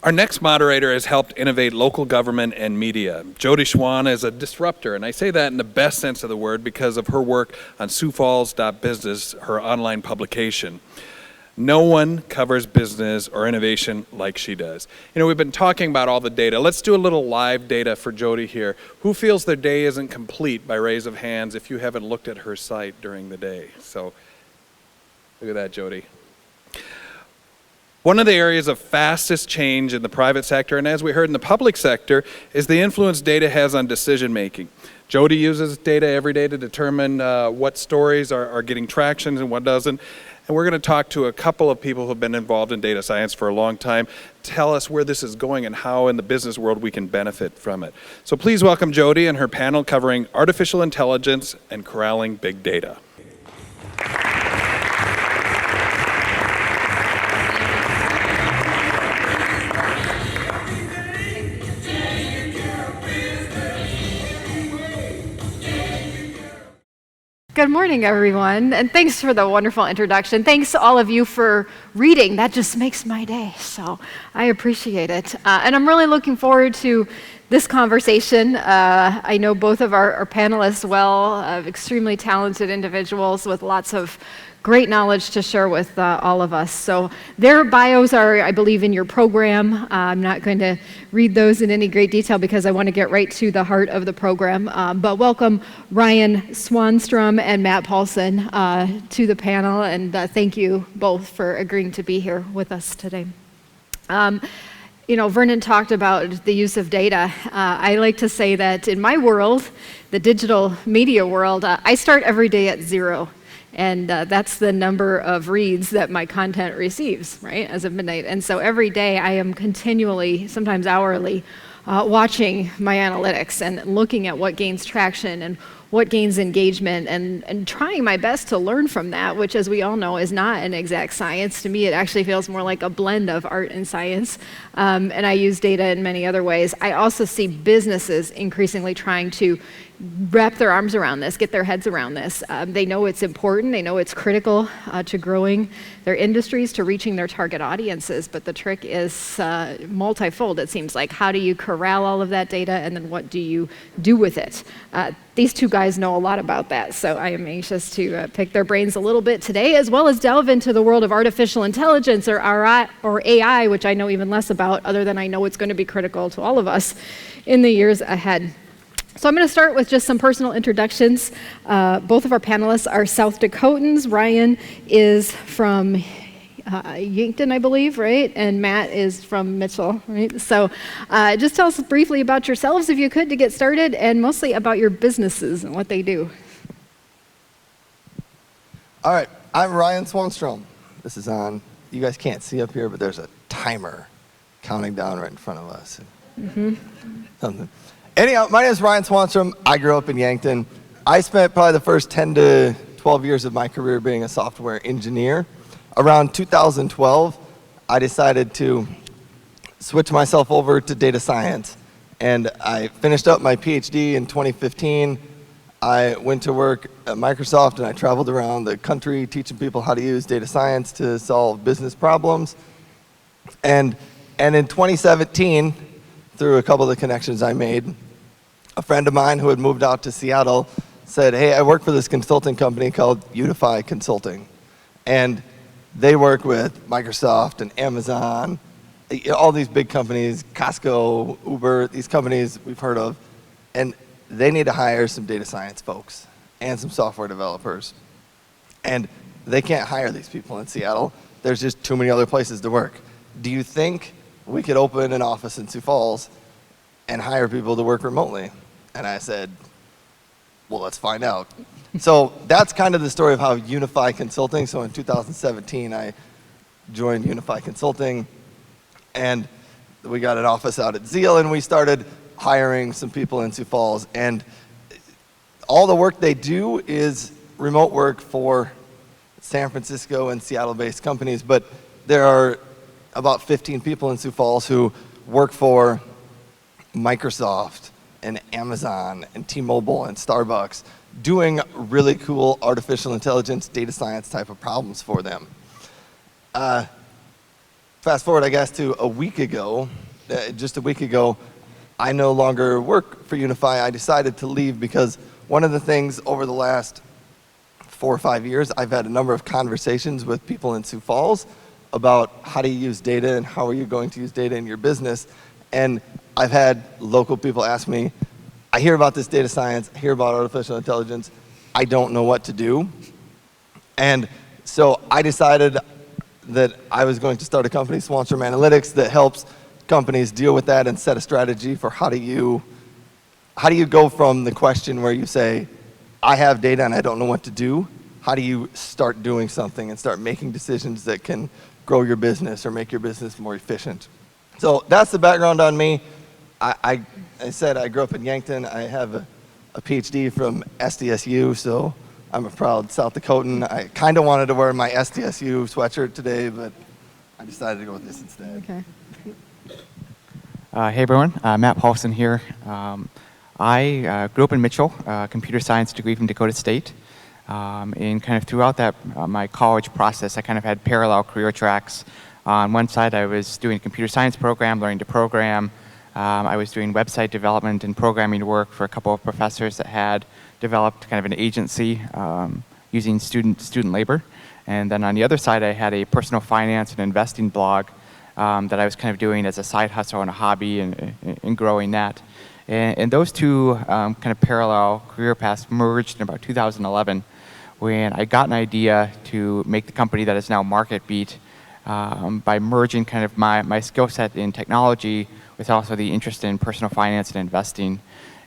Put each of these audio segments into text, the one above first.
Our next moderator has helped innovate local government and media. Jodi Schwan is a disruptor, and I say that in the best sense of the word because of her work on SiouxFalls.Business, her online publication. No one covers business or innovation like she does. You know, we've been talking about all the data. Let's do a little live data for Jodi here. Who feels their day isn't complete by raise of hands if you haven't looked at her site during the day? So, look at that, Jodi. One of the areas of fastest change in the private sector, and as we heard in the public sector, is the influence data has on decision making. Jodi uses data every day to determine what stories are getting traction and what doesn't. And we're going to talk to a couple of people who have been involved in data science for a long time, tell us where this is going and how in the business world we can benefit from it. So please welcome Jodi and her panel covering artificial intelligence and corralling big data. Good morning, everyone, and thanks for the wonderful introduction. Thanks to all of you for reading. That just makes my day, so I appreciate it. And I'm really looking forward to this conversation. I know both of our panelists well, extremely talented individuals with lots of great knowledge to share with all of us. So their bios are, I believe, in your program. I'm not going to read those in any great detail because I want to get right to the heart of the program. But welcome Ryan Swanstrom and Matt Paulsen to the panel, and thank you both for agreeing to be here with us today. You know, Vernon talked about the use of data. I like to say that in my world, the digital media world, I start every day at 0. And that's the number of reads that my content receives, right, as of midnight. And so every day I am continually, sometimes hourly, watching my analytics and looking at what gains traction and what gains engagement and trying my best to learn from that, which, as we all know, is not an exact science. To me, it actually feels more like a blend of art and science. And I use data in many other ways. I also see businesses increasingly trying to wrap their arms around this, get their heads around this. They know it's important, they know it's critical to growing their industries, to reaching their target audiences, but the trick is multifold, it seems like. How do you corral all of that data, and then what do you do with it? These two guys know a lot about that, so I am anxious to pick their brains a little bit today, as well as delve into the world of artificial intelligence, or AI, which I know even less about, other than I know it's going to be critical to all of us in the years ahead. So I'm going to start with just some personal introductions. Both of our panelists are South Dakotans. Ryan is from Yankton, I believe, right? And Matt is from Mitchell, right? So just tell us briefly about yourselves, if you could, to get started, and mostly about your businesses and what they do. All right, I'm Ryan Swanstrom. This is on. You guys can't see up here, but there's a timer counting down right in front of us. Something. Anyhow, my name is Ryan Swanstrom. I grew up in Yankton. I spent probably the first 10 to 12 years of my career being a software engineer. Around 2012, I decided to switch myself over to data science. And I finished up my PhD in 2015. I went to work at Microsoft, and I traveled around the country teaching people how to use data science to solve business problems. And in 2017, through a couple of the connections I made, a friend of mine who had moved out to Seattle said, hey, I work for this consulting company called Unify Consulting. And they work with Microsoft and Amazon, all these big companies, Costco, Uber, these companies we've heard of. And they need to hire some data science folks and some software developers. And they can't hire these people in Seattle. There's just too many other places to work. Do you think we could open an office in Sioux Falls and hire people to work remotely? And I said, well, let's find out. So that's kind of the story of how Unify Consulting. So in 2017, I joined Unify Consulting, and we got an office out at Zeal, and we started hiring some people in Sioux Falls. And all the work they do is remote work for San Francisco and Seattle-based companies, but there are about 15 people in Sioux Falls who work for Microsoft and Amazon and T-Mobile and Starbucks, doing really cool artificial intelligence, data science type of problems for them. fast forward, I guess, to a week ago, just a week ago, I no longer work for Unify. I decided to leave because one of the things over the last 4 or 5 years, I've had a number of conversations with people in Sioux Falls about how do you use data and how are you going to use data in your business. And I've had local people ask me, I hear about this data science, I hear about artificial intelligence, I don't know what to do. And so I decided that I was going to start a company, Swanstrom Analytics, that helps companies deal with that and set a strategy for how do you go from the question where you say, I have data and I don't know what to do, how do you start doing something and start making decisions that can grow your business or make your business more efficient. So that's the background on me. I said I grew up in Yankton. I have a PhD from SDSU, so I'm a proud South Dakotan. I kind of wanted to wear my SDSU sweatshirt today, but I decided to go with this instead. Okay. Hey everyone, Matt Paulsen here. I grew up in Mitchell, computer science degree from Dakota State. And kind of throughout that, my college process, I kind of had parallel career tracks. On one side, I was doing a computer science program, learning to program. I was doing website development and programming work for a couple of professors that had developed kind of an agency using student labor. And then on the other side, I had a personal finance and investing blog that I was kind of doing as a side hustle and a hobby and growing that. And those two kind of parallel career paths merged in about 2011 when I got an idea to make the company that is now MarketBeat by merging kind of my skill set in technology with also the interest in personal finance and investing.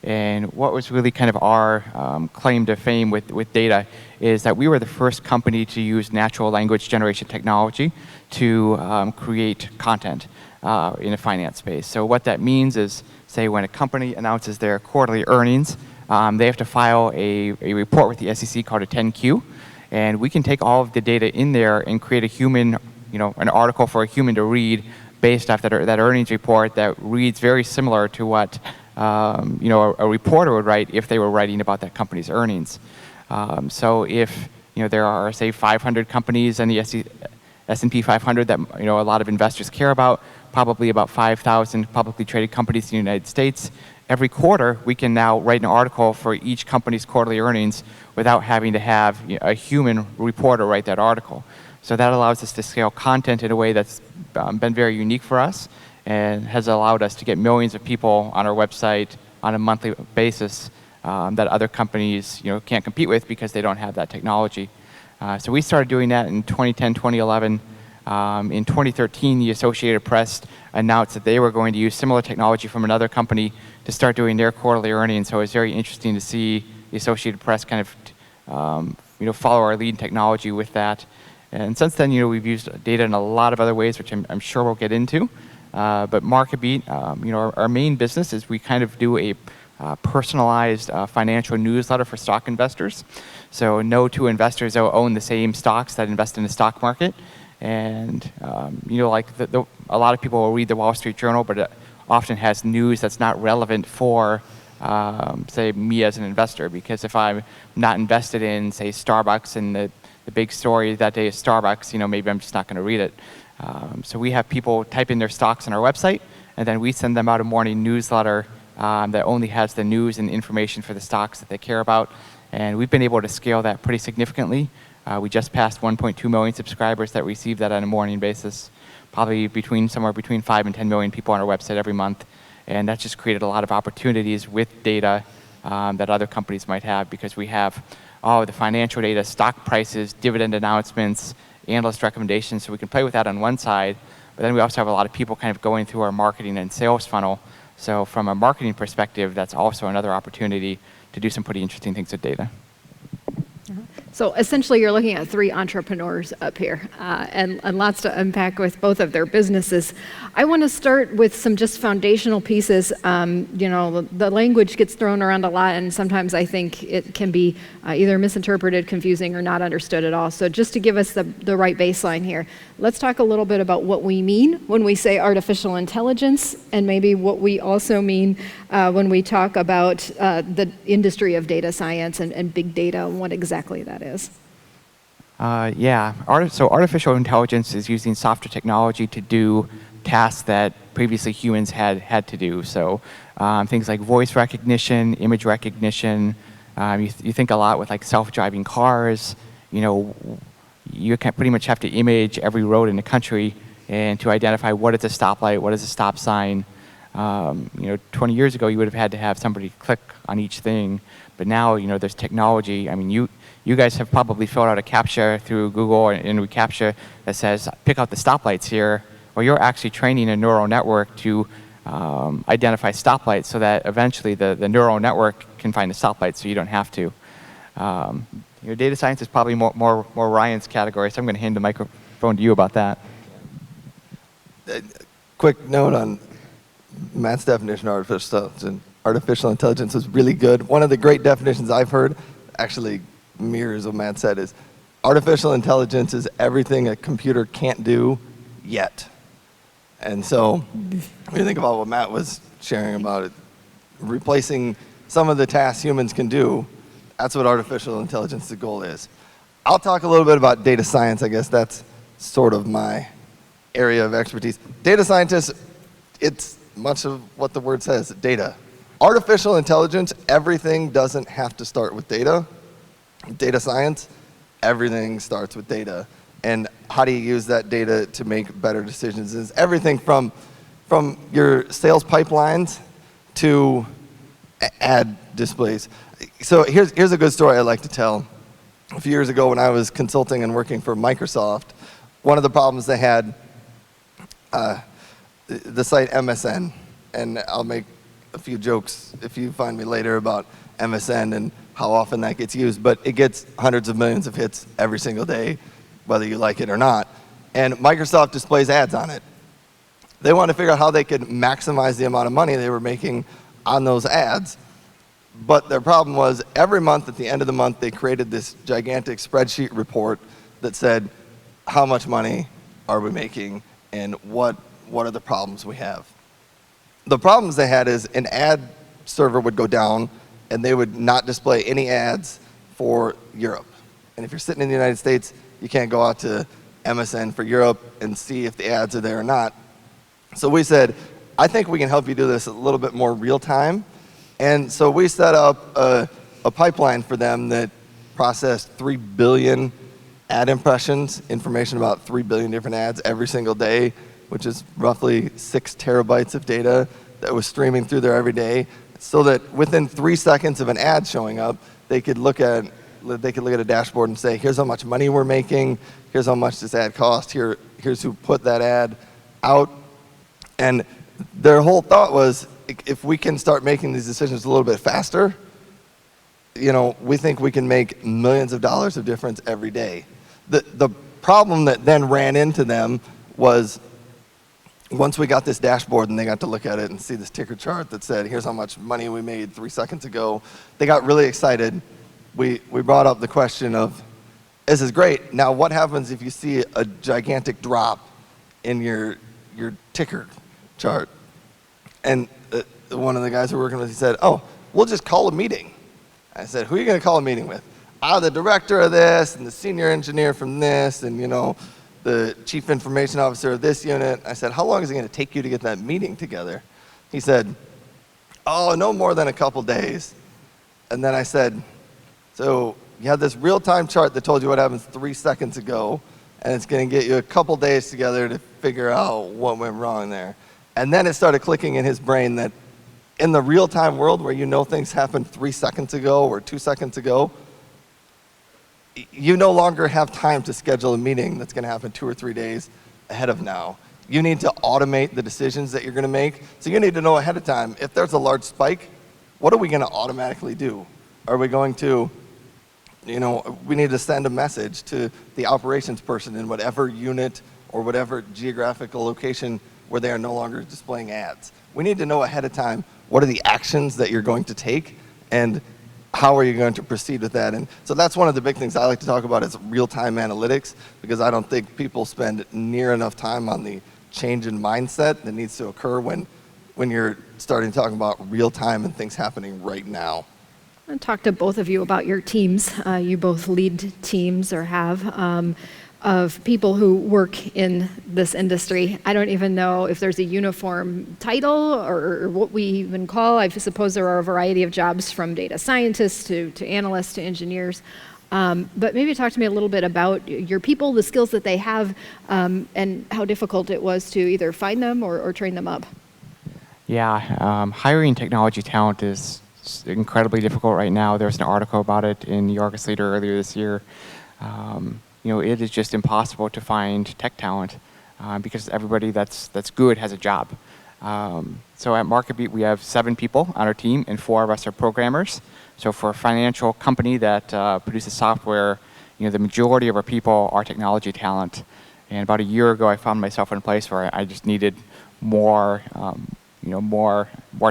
And what was really kind of our claim to fame with data is that we were the first company to use natural language generation technology to create content in the finance space. So what that means is, say when a company announces their quarterly earnings, they have to file a report with the SEC called a 10Q, and we can take all of the data in there and create a human, an article for a human to read based off that earnings report that reads very similar to what a reporter would write if they were writing about that company's earnings. So if there are, say, 500 companies in the S&P 500 that a lot of investors care about, probably about 5,000 publicly traded companies in the United States. Every quarter, we can now write an article for each company's quarterly earnings without having to have a human reporter write that article. So that allows us to scale content in a way that's been very unique for us and has allowed us to get millions of people on our website on a monthly basis that other companies can't compete with because they don't have that technology. So we started doing that in 2010, 2011. In 2013, the Associated Press announced that they were going to use similar technology from another company to start doing their quarterly earnings. So it was very interesting to see the Associated Press kind of follow our lead in technology with that. And since then, we've used data in a lot of other ways, which I'm sure we'll get into. But MarketBeat, our main business is we kind of do a personalized financial newsletter for stock investors. So no two investors own the same stocks that invest in the stock market. And like a lot of people will read the Wall Street Journal, but it often has news that's not relevant for, say, me as an investor. Because if I'm not invested in, say, Starbucks and the big story that day is Starbucks, maybe I'm just not going to read it. So we have people type in their stocks on our website, and then we send them out a morning newsletter that only has the news and information for the stocks that they care about. And we've been able to scale that pretty significantly. We just passed 1.2 million subscribers that receive that on a morning basis, probably somewhere between 5 and 10 million people on our website every month. And that's just created a lot of opportunities with data that other companies might have, because we have all of the financial data, stock prices, dividend announcements, analyst recommendations, so we can play with that on one side. But then we also have a lot of people kind of going through our marketing and sales funnel. So from a marketing perspective, that's also another opportunity to do some pretty interesting things with data. So essentially, you're looking at 3 entrepreneurs up here, and lots to unpack with both of their businesses. I want to start with some just foundational pieces. The language gets thrown around a lot, and sometimes I think it can be either misinterpreted, confusing, or not understood at all. So just to give us the right baseline here, let's talk a little bit about what we mean when we say artificial intelligence, and maybe what we also mean when we talk about the industry of data science and big data, and what exactly that is. Yeah. So artificial intelligence is using software technology to do tasks that previously humans had to do. So things like voice recognition, image recognition. You think a lot with like self-driving cars. You can pretty much have to image every road in the country and to identify what is a stoplight, what is a stop sign. 20 years ago, you would have had to have somebody click on each thing. But now, there's technology. I mean, you guys have probably filled out a CAPTCHA through Google and reCAPTCHA that says, pick out the stoplights here. Well, you're actually training a neural network to identify stoplights so that eventually the neural network can find the stoplights so you don't have to. Data science is probably more Ryan's category, so I'm going to hand the microphone to you about that. Quick note on Matt's definition of artificial intelligence is really good. One of the great definitions I've heard, actually mirrors what Matt said, is artificial intelligence is everything a computer can't do yet. And so when you think about what Matt was sharing about it, replacing some of the tasks humans can do, that's what artificial intelligence's goal is. I'll talk a little bit about data science. I guess that's sort of my area of expertise. Data scientists, it's much of what the word says, data. Artificial intelligence, everything doesn't have to start with data. Data science, everything starts with data. And how do you use that data to make better decisions? Is everything from your sales pipelines to ad displays. So here's a good story I like to tell. A few years ago when I was consulting and working for Microsoft, one of the problems they had, the site MSN, and I'll make a few jokes if you find me later about MSN and how often that gets used, but it gets hundreds of millions of hits every single day, whether you like it or not. And Microsoft displays ads on it. They wanted to figure out how they could maximize the amount of money they were making on those ads. But their problem was every month, at the end of the month, they created this gigantic spreadsheet report that said, how much money are we making and what are the problems we have? The problems they had is an ad server would go down and they would not display any ads for Europe. And if you're sitting in the United States, you can't go out to MSN for Europe and see if the ads are there or not. So we said, I think we can help you do this a little bit more real time. And so we set up a pipeline for them that processed 3 billion ad impressions, information about 3 billion different ads every single day, which is roughly 6 terabytes of data that was streaming through there every day, so that within 3 seconds of an ad showing up, they could look at a dashboard and say, here's how much money we're making, here's how much this ad cost, here's who put that ad out. And their whole thought was, if we can start making these decisions a little bit faster, we think we can make millions of dollars of difference every day. The problem that then ran into them was, once we got this dashboard and they got to look at it and see this ticker chart that said, here's how much money we made 3 seconds ago, they got really excited. We brought up the question of, this is great, now what happens if you see a gigantic drop in your ticker chart? And one of the guys we're working with, he said, oh, we'll just call a meeting. I said, who are you going to call a meeting with? The director of this, and the senior engineer from this, and the chief information officer of this unit. I said, how long is it going to take you to get that meeting together? He said, oh, no more than a couple days. And then I said, so you had this real-time chart that told you what happened 3 seconds ago, and it's going to get you a couple days together to figure out what went wrong there. And then it started clicking in his brain that in the real-time world where things happened 3 seconds ago or 2 seconds ago, you no longer have time to schedule a meeting that's going to happen 2 or 3 days ahead of now. You need to automate the decisions that you're going to make. So you need to know ahead of time, if there's a large spike, what are we going to automatically do? Are we going to, we need to send a message to the operations person in whatever unit or whatever geographical location where they are no longer displaying ads. We need to know ahead of time what are the actions that you're going to take and how are you going to proceed with that. And so that's one of the big things I like to talk about is real-time analytics, because I don't think people spend near enough time on the change in mindset that needs to occur when you're starting to talk about real-time and things happening right now. I'll talk to both of you about your teams. You both lead teams or have of people who work in this industry. I don't even know if there's a uniform title or what we even call. I suppose there are a variety of jobs from data scientists to analysts to engineers. But maybe talk to me a little bit about your people, the skills that they have, and how difficult it was to either find them or train them up. Yeah, hiring technology talent is incredibly difficult right now. There's an article about it in New York Leader earlier this year. It is just impossible to find tech talent because everybody that's good has a job. So at MarketBeat, we have 7 people on our team, and 4 of us are programmers. So for a financial company that produces software, the majority of our people are technology talent. And about a year ago, I found myself in a place where I just needed more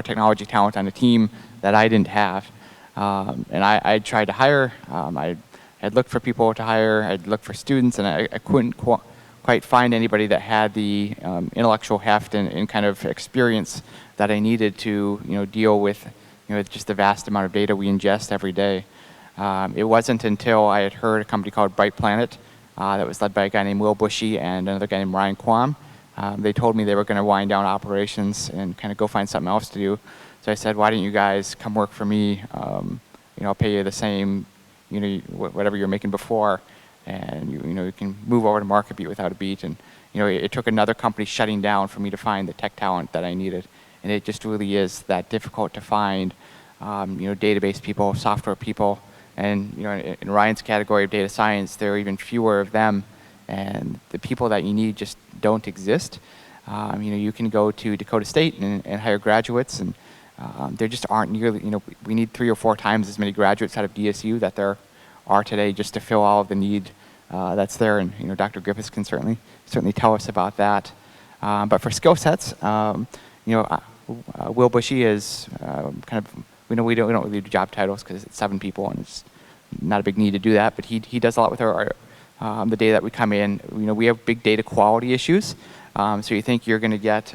technology talent on the team that I didn't have. And I tried to hire. I'd looked for people to hire. I'd looked for students, and I couldn't quite find anybody that had the intellectual heft and kind of experience that I needed to deal with just the vast amount of data we ingest every day. It wasn't until I had heard a company called Bright Planet that was led by a guy named Will Bushy and another guy named Ryan Kwam. They told me they were going to wind down operations and kind of go find something else to do. So I said, why don't you guys come work for me? I'll pay you the same, whatever you're making before, and you can move over to MarketBeat without a beat. And it took another company shutting down for me to find the tech talent that I needed. And it just really is that difficult to find, database people, software people, and in Ryan's category of data science, there are even fewer of them, and the people that you need just don't exist. You can go to Dakota State and hire graduates, and there just aren't nearly, we need 3 or 4 times as many graduates out of DSU that there are today just to fill all of the need that's there. And Dr. Griffiths can certainly tell us about that. But for skill sets, Will Bushy is kind of, we don't really do job titles because it's 7 people and it's not a big need to do that. But he does a lot with our the data that we come in. We have big data quality issues. So you think you're going to get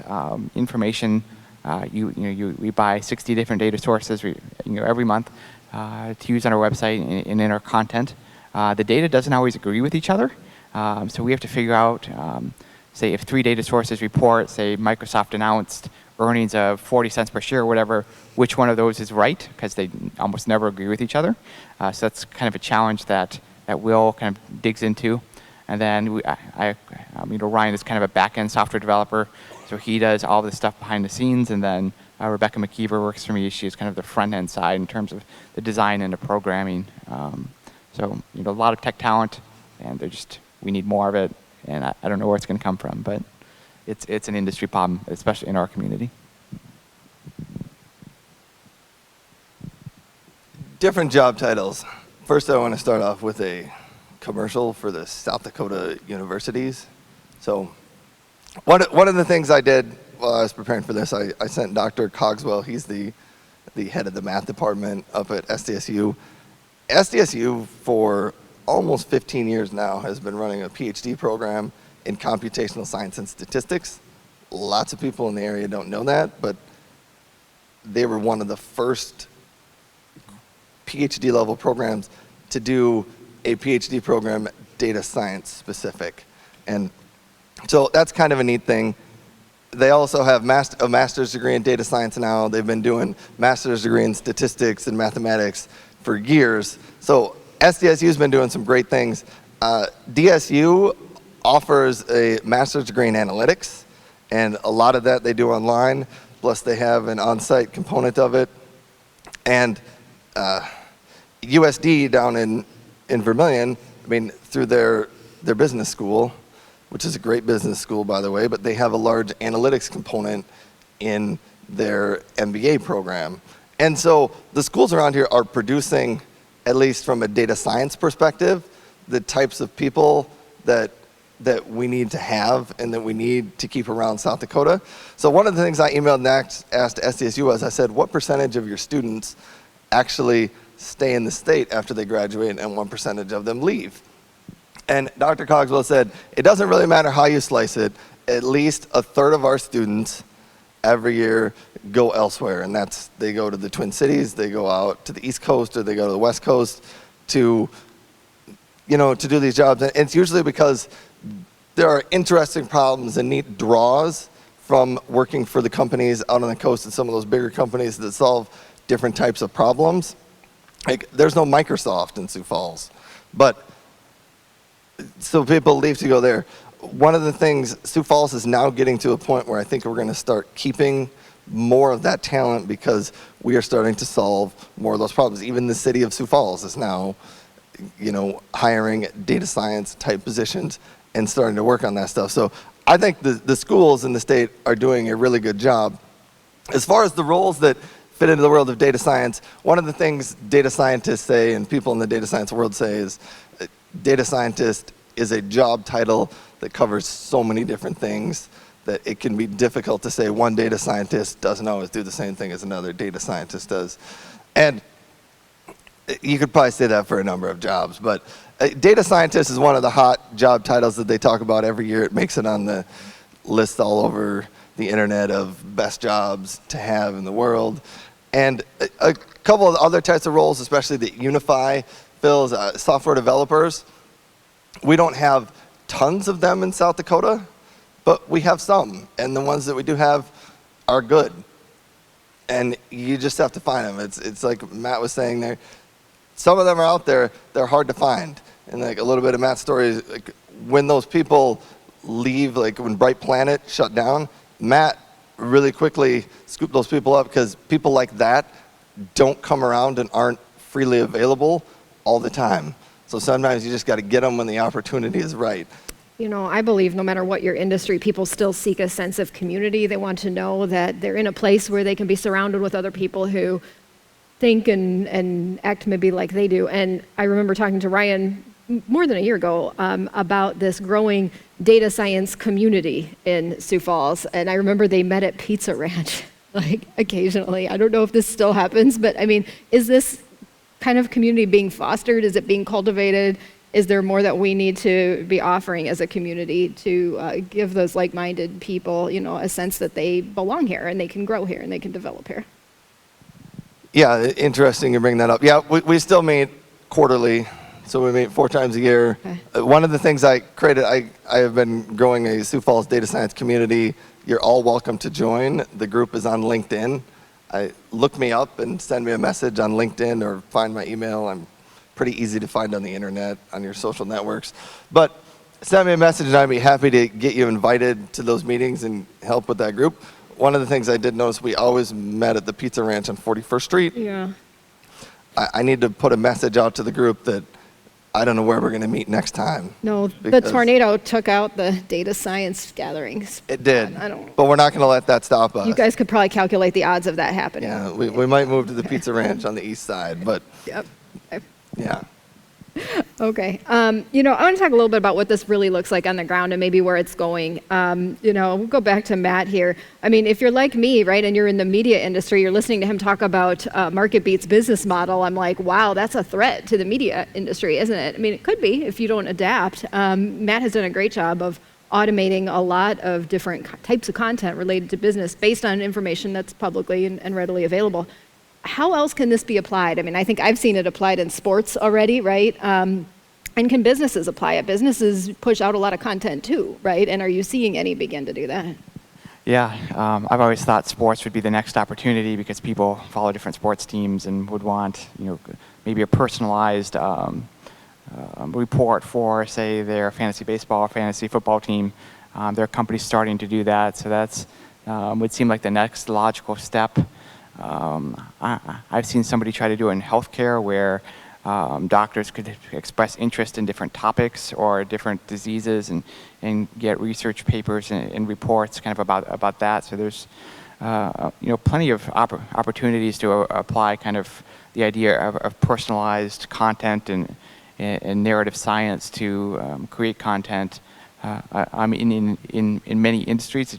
information. We buy 60 different data sources every month to use on our website and in our content. The data doesn't always agree with each other. So we have to figure out, say, if 3 data sources report, say, Microsoft announced earnings of 40 cents per share or whatever, which one of those is right, because they almost never agree with each other. So that's kind of a challenge that Will kind of digs into. And then Ryan is kind of a back-end software developer, so he does all the stuff behind the scenes. And then Rebecca McKeever works for me. She's kind of the front-end side in terms of the design and the programming. So a lot of tech talent, and we need more of it. And I don't know where it's going to come from, but it's an industry problem, especially in our community. Different job titles. First, I want to start off with a commercial for the South Dakota universities. So one of the things I did while I was preparing for this, I sent Dr. Cogswell, he's the head of the math department up at SDSU. SDSU for almost 15 years now has been running a PhD program in computational science and statistics. Lots of people in the area don't know that, but they were one of the first PhD level programs to do a PhD program data science specific. And so that's kind of a neat thing. They also have a master's degree in data science now. They've been doing master's degree in statistics and mathematics for years. So SDSU's been doing some great things. DSU offers a master's degree in analytics, and a lot of that they do online, plus they have an on-site component of it. And USD down in Vermillion, through their business school, which is a great business school, by the way, but they have a large analytics component in their MBA program. And so the schools around here are producing, at least from a data science perspective, the types of people that we need to have and that we need to keep around South Dakota. So one of the things I emailed and asked SDSU was, I said, what percentage of your students actually stay in the state after they graduate and what percentage of them leave? And Dr. Cogswell said, it doesn't really matter how you slice it, at least a third of our students every year go elsewhere, and they go to the Twin Cities, they go out to the East Coast, or they go to the West Coast to do these jobs. And it's usually because there are interesting problems and neat draws from working for the companies out on the coast and some of those bigger companies that solve different types of problems. Like, there's no Microsoft in Sioux Falls, but so people leave to go there. One of the things, Sioux Falls is now getting to a point where I think we're going to start keeping more of that talent because we are starting to solve more of those problems. Even the city of Sioux Falls is now, hiring data science type positions and starting to work on that stuff. So I think the schools in the state are doing a really good job. As far as the roles that fit into the world of data science, one of the things data scientists say and people in the data science world say is data scientist is a job title that covers so many different things that it can be difficult to say one data scientist doesn't always do the same thing as another data scientist does. And you could probably say that for a number of jobs, but data scientist is one of the hot job titles that they talk about every year. It makes it on the list all over the internet of best jobs to have in the world. And a couple of other types of roles, especially that Unify fills, software developers. We don't have tons of them in South Dakota, but we have some, and the ones that we do have are good. And you just have to find them. It's like Matt was saying there, some of them are out there, they're hard to find. And like a little bit of Matt's story is like when those people leave, like when Bright Planet shut down, Matt really quickly scooped those people up because people like that don't come around and aren't freely available all the time. So sometimes you just got to get them when the opportunity is right. I believe no matter what your industry, people still seek a sense of community. They want to know that they're in a place where they can be surrounded with other people who think and act maybe like they do. And I remember talking to Ryan more than a year ago about this growing data science community in Sioux Falls. And I remember they met at Pizza Ranch, like occasionally. I don't know if this still happens, but I mean, is this kind of community being fostered? Is it being cultivated? Is there more that we need to be offering as a community to give those like-minded people, a sense that they belong here and they can grow here and they can develop here? Yeah, interesting you bring that up. Yeah, we still meet quarterly, so we meet 4 times a year. Okay. One of the things I created, I have been growing a Sioux Falls data science community. You're all welcome to join. The group is on LinkedIn. Look me up and send me a message on LinkedIn or find my email. I'm pretty easy to find on the internet, on your social networks. But send me a message and I'd be happy to get you invited to those meetings and help with that group. One of the things I did notice, we always met at the Pizza Ranch on 41st Street. Yeah. I need to put a message out to the group that I don't know where we're going to meet next time. No, the tornado took out the data science gatherings. It did, but we're not going to let that stop us. You guys could probably calculate the odds of that happening. Yeah, we might move to the Pizza Ranch on the east side, but yep. Yeah. Okay. I want to talk a little bit about what this really looks like on the ground and maybe where it's going. We'll go back to Matt here. I mean, if you're like me, right, and you're in the media industry, you're listening to him talk about MarketBeat's business model. I'm like, wow, that's a threat to the media industry, isn't it? I mean, it could be if you don't adapt. Matt has done a great job of automating a lot of different types of content related to business based on information that's publicly and readily available. How else can this be applied? I mean, I think I've seen it applied in sports already, right? And can businesses apply it? Businesses push out a lot of content too, right? And are you seeing any begin to do that? Yeah, I've always thought sports would be the next opportunity because people follow different sports teams and would want, maybe a personalized report for, say, their fantasy baseball or fantasy football team. There are companies starting to do that, so that's would seem like the next logical step. I've seen somebody try to do it in healthcare where doctors could express interest in different topics or different diseases and get research papers and reports kind of about that. So there's plenty of opportunities to apply kind of the idea of personalized content and narrative science to create content. I mean, in many industries,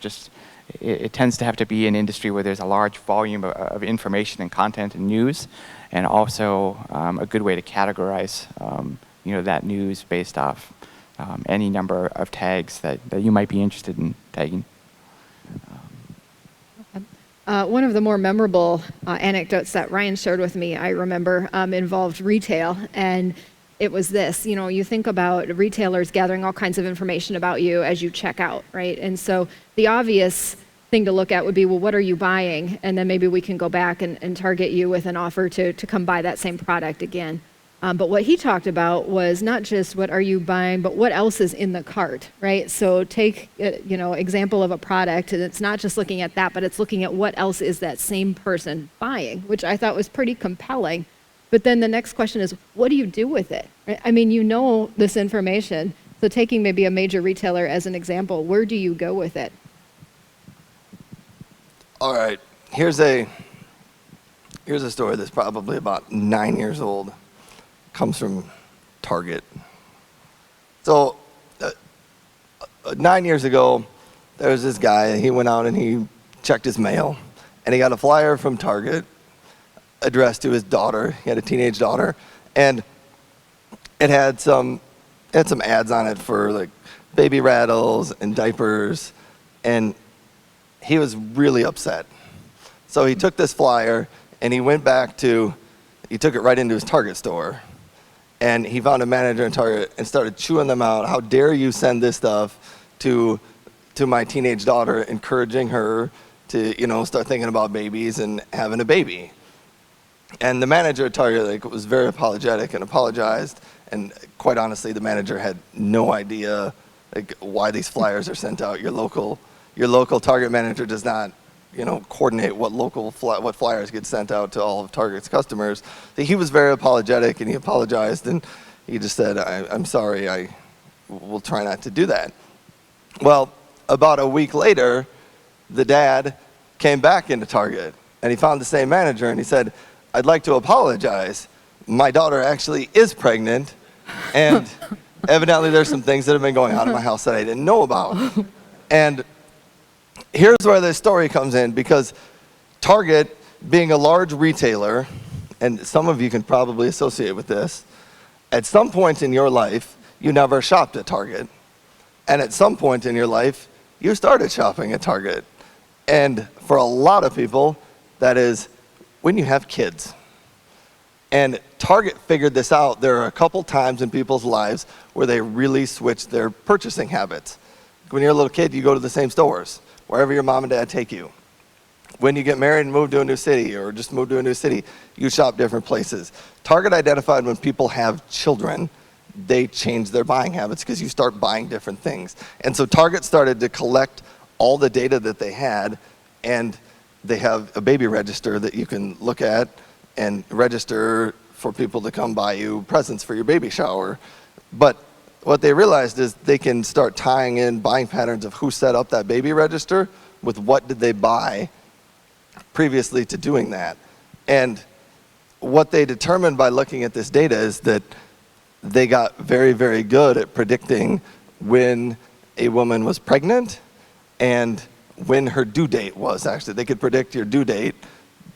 it tends to have to be an industry where there's a large volume of information and content and news, and also a good way to categorize that news based off any number of tags that you might be interested in tagging. One of the more memorable anecdotes that Ryan shared with me, I remember, involved retail. And it was this, you think about retailers gathering all kinds of information about you as you check out, right? And so the obvious thing to look at would be, well, what are you buying? And then maybe we can go back and target you with an offer to come buy that same product again. But what he talked about was not just what are you buying, but what else is in the cart, right? So take, example of a product, and it's not just looking at that, but it's looking at what else is that same person buying, which I thought was pretty compelling. But then the next question is, what do you do with it? Right? I mean, this information. So taking maybe a major retailer as an example, where do you go with it? All right, here's a story that's probably about 9 years old. Comes from Target. So 9 years ago, there was this guy, he went out and he checked his mail, and he got a flyer from Target addressed to his daughter. He had a teenage daughter, and it had some ads on it for like baby rattles and diapers, and he was really upset. So he took this flyer and he took it right into his Target store. And he found a manager in Target and started chewing them out. How dare you send this stuff to my teenage daughter, encouraging her to, start thinking about babies and having a baby. And the manager at Target was very apologetic and apologized. And quite honestly, the manager had no idea why these flyers are sent out. Your local Target manager does not coordinate what flyers get sent out to all of Target's customers. He was very apologetic, and he apologized, and he just said, I'm sorry, I will try not to do that. Well, about a week later, the dad came back into Target, and he found the same manager, and he said, I'd like to apologize. My daughter actually is pregnant, and evidently there's some things that have been going on in my house that I didn't know about. And here's where this story comes in, because Target, being a large retailer, and some of you can probably associate with this, at some point in your life, you never shopped at Target. And at some point in your life, you started shopping at Target. And for a lot of people, that is when you have kids. And Target figured this out. There are a couple times in people's lives where they really switched their purchasing habits. When you're a little kid, you go to the same stores, wherever your mom and dad take you. When you get married and move to a new city, or just move to a new city, you shop different places. Target identified when people have children, they change their buying habits because you start buying different things. And so Target started to collect all the data that they had, and they have a baby register that you can look at and register for people to come buy you presents for your baby shower. But what they realized is they can start tying in buying patterns of who set up that baby register with what did they buy previously to doing that. And what they determined by looking at this data is that they got very, very good at predicting when a woman was pregnant and when her due date was. Actually, they could predict your due date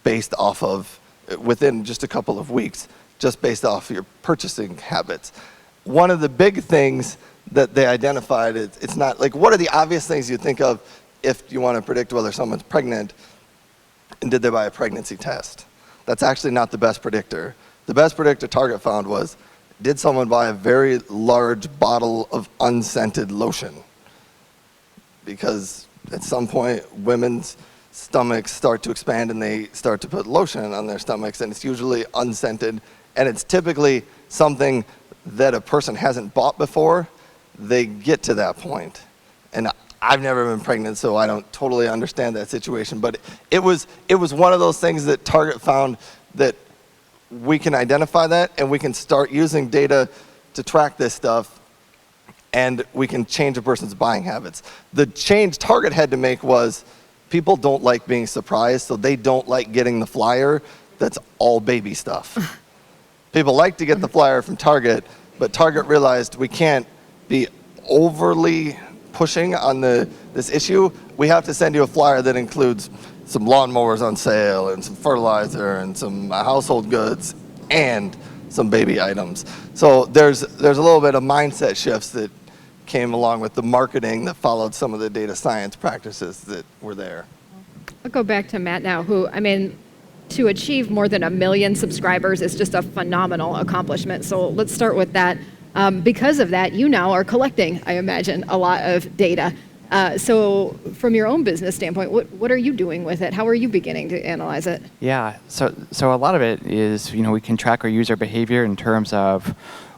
based off of, within just a couple of weeks, just based off your purchasing habits. One of the big things that they identified is, it's not like, what are the obvious things you think of if you want to predict whether someone's pregnant, and did they buy a pregnancy test? That's actually not the best predictor. The best predictor Target found was, did someone buy a very large bottle of unscented lotion? Because at some point, women's stomachs start to expand and they start to put lotion on their stomachs, and it's usually unscented, and it's typically something that a person hasn't bought before. They get to that point. And I've never been pregnant, so I don't totally understand that situation, but it was one of those things that Target found that we can identify that, and we can start using data to track this stuff, and we can change a person's buying habits. The change Target had to make was, people don't like being surprised, so they don't like getting the flyer that's all baby stuff. People like to get the flyer from Target, but Target realized we can't be overly pushing on this issue. We have to send you a flyer that includes some lawnmowers on sale and some fertilizer and some household goods and some baby items. So there's a little bit of mindset shifts that came along with the marketing that followed some of the data science practices that were there. I'll go back to Matt now, who, I mean, to achieve more than 1 million subscribers is just a phenomenal accomplishment. So let's start with that. Because of that, you now are collecting, I imagine, a lot of data. So from your own business standpoint, what are you doing with it? How are you beginning to analyze it? Yeah, so a lot of it is, we can track our user behavior in terms of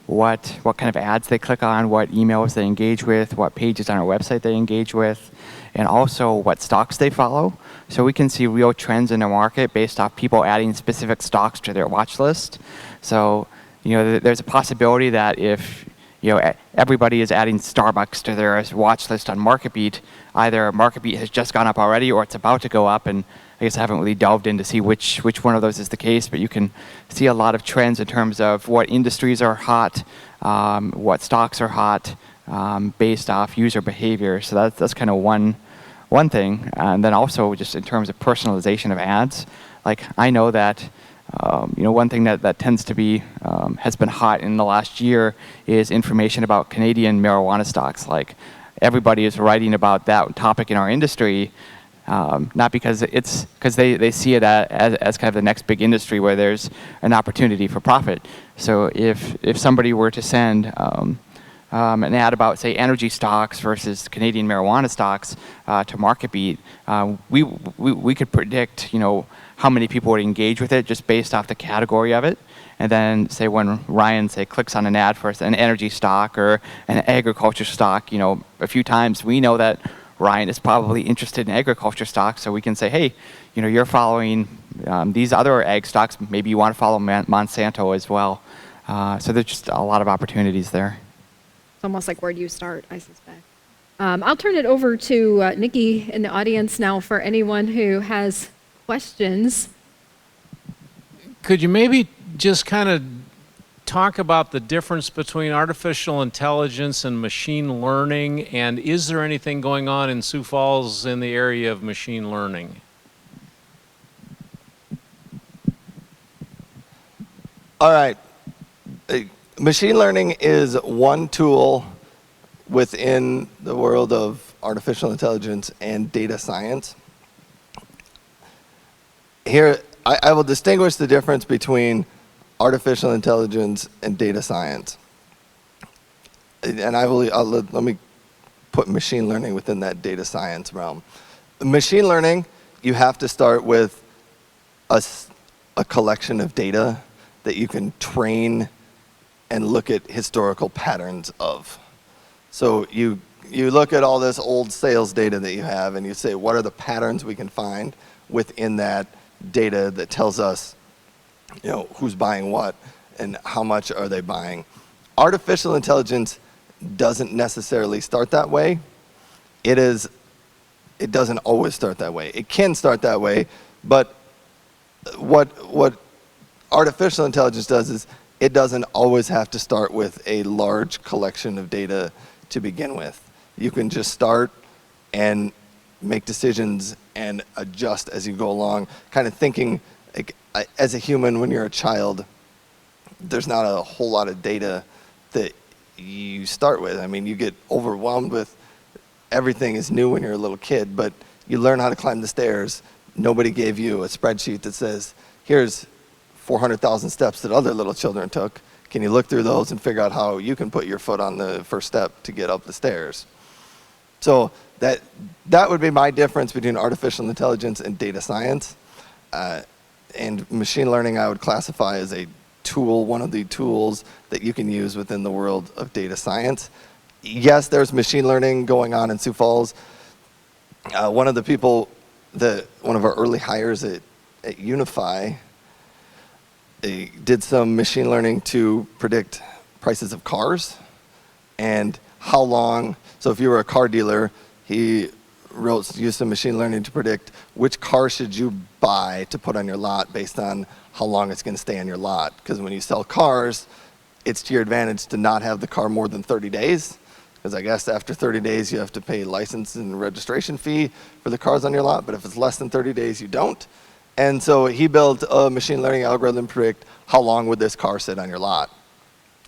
what kind of ads they click on, what emails they engage with, what pages on our website they engage with, and also what stocks they follow. So we can see real trends in the market based off people adding specific stocks to their watch list. So, there's a possibility that if everybody is adding Starbucks to their watch list on MarketBeat, either MarketBeat has just gone up already or it's about to go up, and I guess I haven't really delved in to see which one of those is the case, but you can see a lot of trends in terms of what industries are hot, what stocks are hot, based off user behavior. So that's kind of one thing. And then also just in terms of personalization of ads, like I know that one thing that tends to be has been hot in the last year is information about Canadian marijuana stocks. Like everybody is writing about that topic in our industry, not because they see it as kind of the next big industry where there's an opportunity for profit. So if somebody were to send an ad about, say, energy stocks versus Canadian marijuana stocks to MarketBeat, we could predict, how many people would engage with it just based off the category of it. And then, say, when Ryan, clicks on an ad for an energy stock or an agriculture stock, a few times, we know that Ryan is probably interested in agriculture stocks, so we can say, hey, you're following these other ag stocks, maybe you want to follow Monsanto as well. So there's just a lot of opportunities there. It's almost like where do you start, I suspect. I'll turn it over to Nikki in the audience now for anyone who has questions. Could you maybe just kind of talk about the difference between artificial intelligence and machine learning, and is there anything going on in Sioux Falls in the area of machine learning? All right. Machine learning is one tool within the world of artificial intelligence and data science. Here, I will distinguish the difference between artificial intelligence and data science. And let me put machine learning within that data science realm. Machine learning, you have to start with a collection of data that you can train and look at historical patterns of. So you look at all this old sales data that you have and you say, what are the patterns we can find within that data that tells us, who's buying what and how much are they buying. Artificial intelligence doesn't necessarily start that way. It doesn't always start that way. It can start that way, but what artificial intelligence does is it doesn't always have to start with a large collection of data to begin with. You can just start and make decisions and adjust as you go along, kind of thinking like, as a human when you're a child, there's not a whole lot of data that you start with. I mean, you get overwhelmed with everything is new when you're a little kid, but you learn how to climb the stairs. Nobody gave you a spreadsheet that says, here's 400,000 steps that other little children took. Can you look through those and figure out how you can put your foot on the first step to get up the stairs? So that would be my difference between artificial intelligence and data science. And machine learning I would classify as a tool, one of the tools that you can use within the world of data science. Yes, there's machine learning going on in Sioux Falls. One of our early hires at Unify did some machine learning to predict prices of cars and how long. So if you were a car dealer, he used some machine learning to predict which car should you buy to put on your lot based on how long it's going to stay on your lot. Because when you sell cars, it's to your advantage to not have the car more than 30 days. Because I guess after 30 days, you have to pay license and registration fee for the cars on your lot. But if it's less than 30 days, you don't. And so he built a machine learning algorithm to predict how long would this car sit on your lot.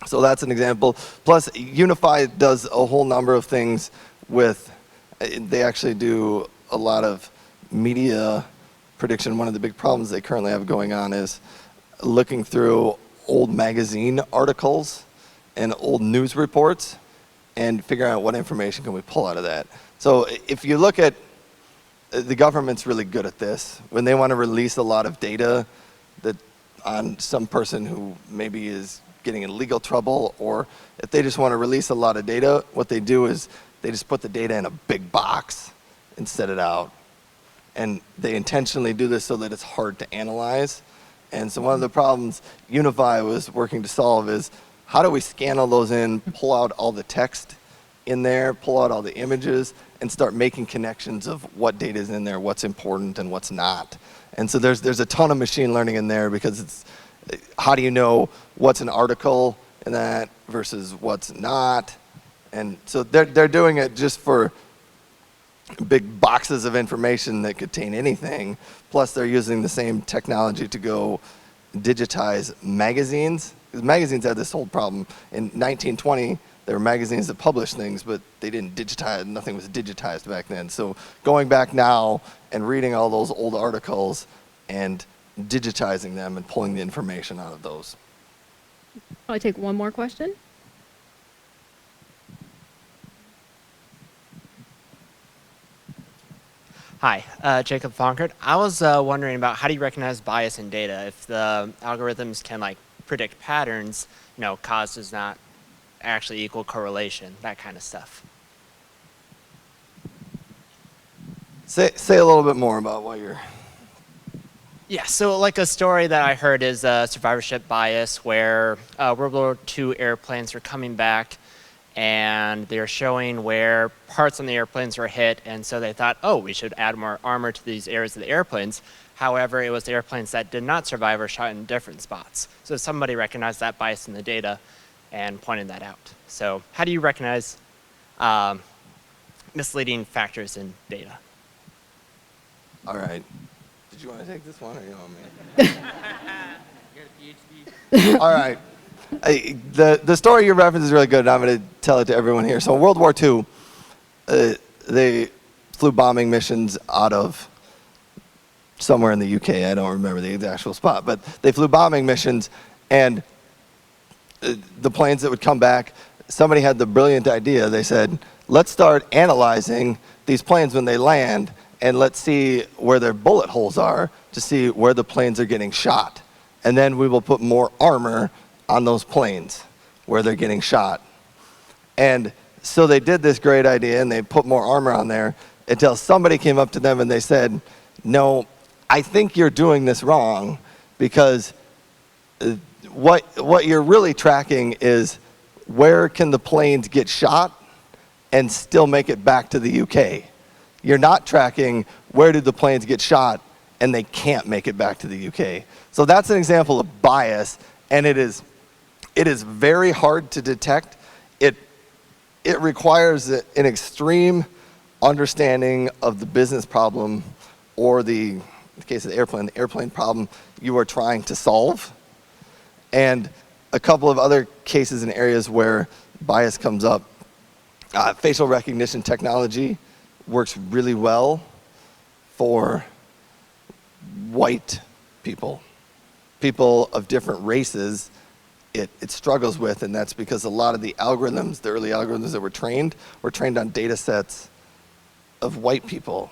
So that's an example. Plus, Unify does a whole number of things with, they actually do a lot of media prediction, one of the big problems they currently have going on is looking through old magazine articles and old news reports and figuring out what information can we pull out of that. So if you look at, the government's really good at this. When they want to release a lot of data that on some person who maybe is getting in legal trouble, or if they just want to release a lot of data, what they do is they just put the data in a big box and set it out. And they intentionally do this so that it's hard to analyze. And so one of the problems Unify was working to solve is, how do we scan all those in, pull out all the text in there, pull out all the images, and start making connections of what data is in there, what's important and what's not. And so there's a ton of machine learning in there, because it's, how do you know what's an article in that versus what's not? And so they're doing it just for big boxes of information that contain anything. Plus they're using the same technology to go digitize magazines. Because magazines had this whole problem. In 1920, there were magazines that published things, but they didn't digitize, nothing was digitized back then. So going back now and reading all those old articles and digitizing them and pulling the information out of those. I'll take one more question. Hi, Jacob Fonkert. I was wondering about, how do you recognize bias in data? If the algorithms can like predict patterns, cause does not actually equal correlation, that kind of stuff. Say a little bit more about what you're... Yeah, so like a story that I heard is survivorship bias, where World War II airplanes were coming back and they're showing where parts on the airplanes were hit, and so they thought, oh, we should add more armor to these areas of the airplanes. However, it was the airplanes that did not survive or shot in different spots. So somebody recognized that bias in the data and pointed that out. So how do you recognize misleading factors in data? All right. Did you want to take this one, or you want me? All right. The story you referenced is really good, and I'm going to tell it to everyone here. So in World War II, they flew bombing missions out of somewhere in the UK. I don't remember the actual spot, but they flew bombing missions, and the planes that would come back, somebody had the brilliant idea. They said, let's start analyzing these planes when they land, and let's see where their bullet holes are to see where the planes are getting shot. And then we will put more armor on those planes where they're getting shot. And so they did this great idea, and they put more armor on there until somebody came up to them and they said, no, I think you're doing this wrong, because what you're really tracking is where can the planes get shot and still make it back to the UK. You're not tracking where did the planes get shot and they can't make it back to the UK. So that's an example of bias, and it is very hard to detect. It requires an extreme understanding of the business problem, or in the case of the airplane problem you are trying to solve. And a couple of other cases and areas where bias comes up. Facial recognition technology works really well for white people. People of different races, it struggles with, and that's because a lot of the algorithms, the early algorithms that were trained on data sets of white people.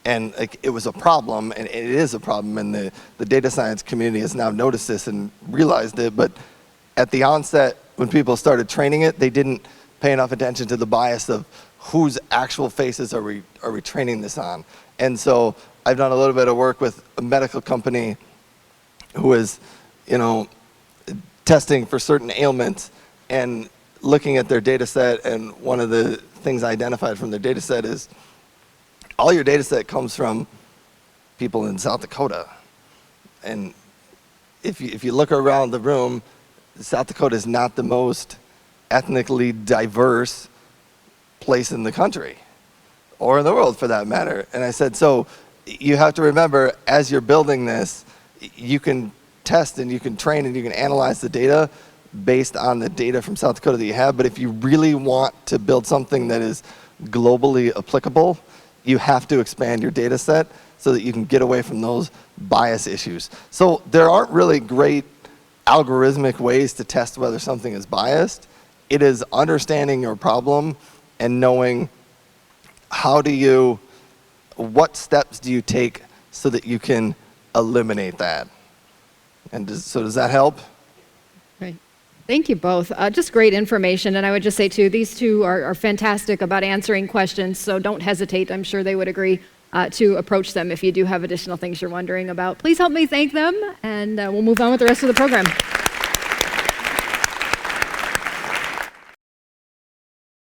And it was a problem, and it is a problem, and the data science community has now noticed this and realized it. But at the onset, when people started training it, they didn't pay enough attention to the bias of whose actual faces are we training this on. And so I've done a little bit of work with a medical company who is, testing for certain ailments and looking at their data set, and one of the things I identified from their data set is all your data set comes from people in South Dakota. And if you look around the room, South Dakota is not the most ethnically diverse place in the country, or in the world for that matter. And I said, so you have to remember, as you're building this, you can test and you can train and you can analyze the data based on the data from South Dakota that you have. But if you really want to build something that is globally applicable, you have to expand your data set so that you can get away from those bias issues. So there aren't really great algorithmic ways to test whether something is biased. It is understanding your problem and knowing what steps do you take so that you can eliminate that. And so does that help? Right. Thank you both. Just great information. And I would just say, too, these two are fantastic about answering questions, so don't hesitate. I'm sure they would agree to approach them if you do have additional things you're wondering about. Please help me thank them, and we'll move on with the rest of the program.